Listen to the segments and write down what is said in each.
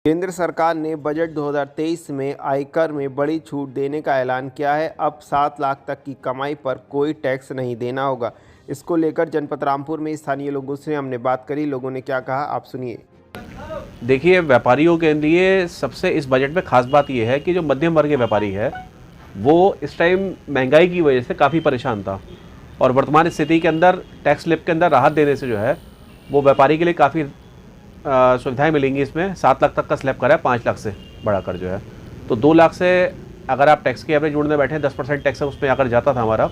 केंद्र सरकार ने बजट 2023 में आयकर में बड़ी छूट देने का ऐलान किया है। अब 7 लाख तक की कमाई पर कोई टैक्स नहीं देना होगा। इसको लेकर जनपद रामपुर में स्थानीय लोगों से हमने बात करी। लोगों ने क्या कहा, आप सुनिए। देखिए, व्यापारियों के लिए सबसे इस बजट में खास बात यह है कि जो मध्यम वर्ग के व्यापारी है वो इस टाइम महंगाई की वजह से काफ़ी परेशान था और वर्तमान स्थिति के अंदर टैक्स स्लैब के अंदर राहत देने से जो है वो व्यापारी के लिए काफ़ी सुविधाएं मिलेंगी। इसमें 7 लाख तक का स्लैब करा है, 5 लाख से बढ़ाकर जो है, तो 2 लाख से अगर आप टैक्स की एवरेज जोड़ने बैठे 10% टैक्स उसमें अगर जाता था हमारा,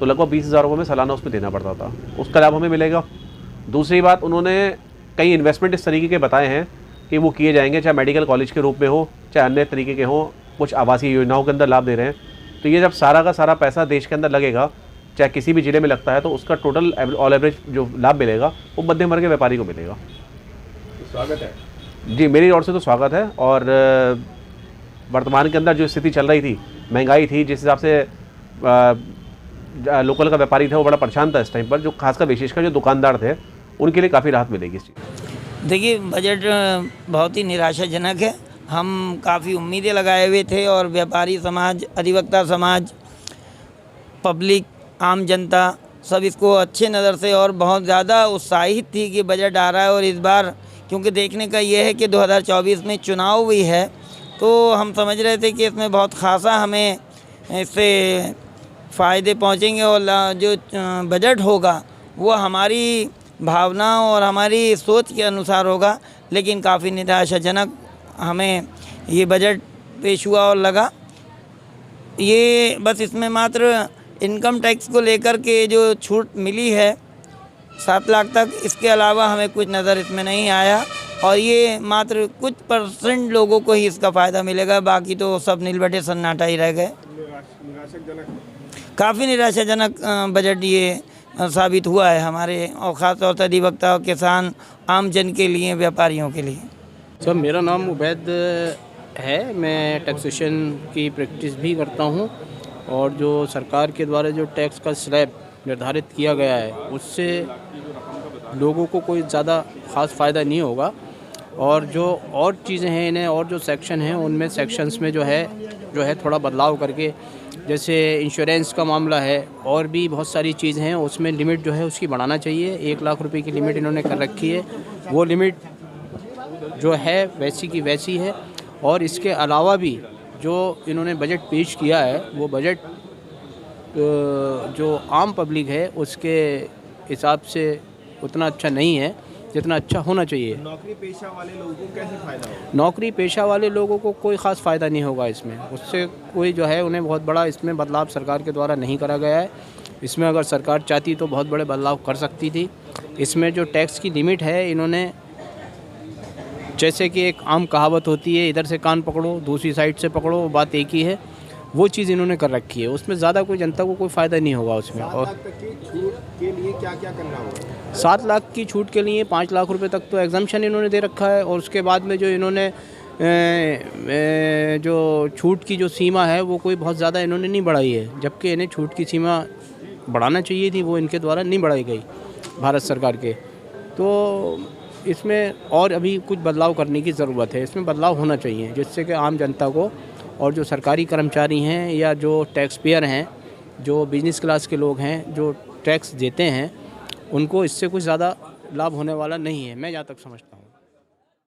तो लगभग 20,000 रुपये में सालाना उसमें देना पड़ता था। उसका लाभ हमें मिलेगा। दूसरी बात, उन्होंने कई इन्वेस्टमेंट इस तरीके के बताए हैं कि वो किए जाएंगे, चाहे मेडिकल कॉलेज के रूप में हो, चाहे अन्य तरीके के हों, कुछ आवासीय योजनाओं के अंदर लाभ दे रहे हैं। तो ये जब सारा का सारा पैसा देश के अंदर लगेगा, चाहे किसी भी ज़िले में लगता है, तो उसका टोटल ऑल एवरेज जो लाभ मिलेगा वो मध्यम वर्ग के व्यापारी को मिलेगा। स्वागत है जी, मेरी ओर से तो स्वागत है। और वर्तमान के अंदर जो स्थिति चल रही थी, महंगाई थी, जिस हिसाब से लोकल का व्यापारी था वो बड़ा परेशान था इस टाइम पर, जो खासकर विशेषकर जो दुकानदार थे उनके लिए काफ़ी राहत मिलेगी इस चीज़। देखिए, बजट बहुत ही निराशाजनक है। हम काफ़ी उम्मीदें लगाए हुए थे और व्यापारी समाज, अधिवक्ता समाज, पब्लिक, आम जनता सब इसको अच्छे नज़र से और बहुत ज़्यादा उत्साहित थी कि बजट आ रहा है। और इस बार क्योंकि देखने का ये है कि 2024 में चुनाव भी है, तो हम समझ रहे थे कि इसमें बहुत खासा हमें इससे फ़ायदे पहुंचेंगे और जो बजट होगा वो हमारी भावनाओं और हमारी सोच के अनुसार होगा। लेकिन काफ़ी निराशाजनक हमें ये बजट पेश हुआ और लगा। ये बस इसमें मात्र इनकम टैक्स को लेकर के जो छूट मिली है 7 लाख तक, इसके अलावा हमें कुछ नज़र इसमें नहीं आया। और ये मात्र कुछ % लोगों को ही इसका फ़ायदा मिलेगा, बाकी तो सब नीलबटे सन्नाटा ही रह गए। काफ़ी निराशाजनक बजट ये साबित हुआ है हमारे, और ख़ास तौर से अधिवक्ता, किसान, आम जन के लिए, व्यापारियों के लिए। सर, मेरा नाम उबैद है। मैं टैक्सेशन की प्रैक्टिस भी करता हूँ और जो सरकार के द्वारा जो टैक्स का स्लैब निर्धारित किया गया है उससे लोगों को कोई ज़्यादा ख़ास फ़ायदा नहीं होगा। और जो और चीज़ें हैं इन्हें, और जो सेक्शन हैं उनमें सेक्शंस में जो है थोड़ा बदलाव करके, जैसे इंश्योरेंस का मामला है और भी बहुत सारी चीज़ें हैं, उसमें लिमिट जो है उसकी बढ़ाना चाहिए। 1 लाख रुपए की लिमिट इन्होंने कर रखी है, वो लिमिट जो है वैसी की वैसी है। और इसके अलावा भी जो इन्होंने बजट पेश किया है वो बजट जो आम पब्लिक है उसके हिसाब से उतना अच्छा नहीं है जितना अच्छा होना चाहिए। नौकरी पेशा वाले लोगों को कैसे फ़ायदा होगा? नौकरी पेशा वाले लोगों को कोई ख़ास फ़ायदा नहीं होगा इसमें। उससे कोई जो है उन्हें बहुत बड़ा इसमें बदलाव सरकार के द्वारा नहीं करा गया है। इसमें अगर सरकार चाहती तो बहुत बड़े बदलाव कर सकती थी। इसमें जो टैक्स की लिमिट है, इन्होंने जैसे कि एक आम कहावत होती है, इधर से कान पकड़ो दूसरी साइड से पकड़ो, बात एक ही है, वो चीज़ इन्होंने कर रखी है। उसमें ज़्यादा कोई जनता को कोई फ़ायदा नहीं होगा उसमें। 7 लाख तक की छूट के लिए क्या क्या करना होगा? 7 लाख की छूट के लिए 5 लाख रुपए तक तो एग्जम्पशन इन्होंने दे रखा है। और उसके बाद में जो इन्होंने जो छूट की जो सीमा है वो कोई बहुत ज़्यादा इन्होंने नहीं बढ़ाई है, जबकि इन्हें छूट की सीमा बढ़ाना चाहिए थी, वो इनके द्वारा नहीं बढ़ाई गई भारत सरकार के। तो इसमें और अभी कुछ बदलाव करने की ज़रूरत है। इसमें बदलाव होना चाहिए जिससे कि आम जनता को और जो सरकारी कर्मचारी हैं या जो टैक्स पेयर हैं, जो बिजनेस क्लास के लोग हैं, जो टैक्स देते हैं, उनको इससे कुछ ज़्यादा लाभ होने वाला नहीं है, मैं जहाँ तक समझता हूँ।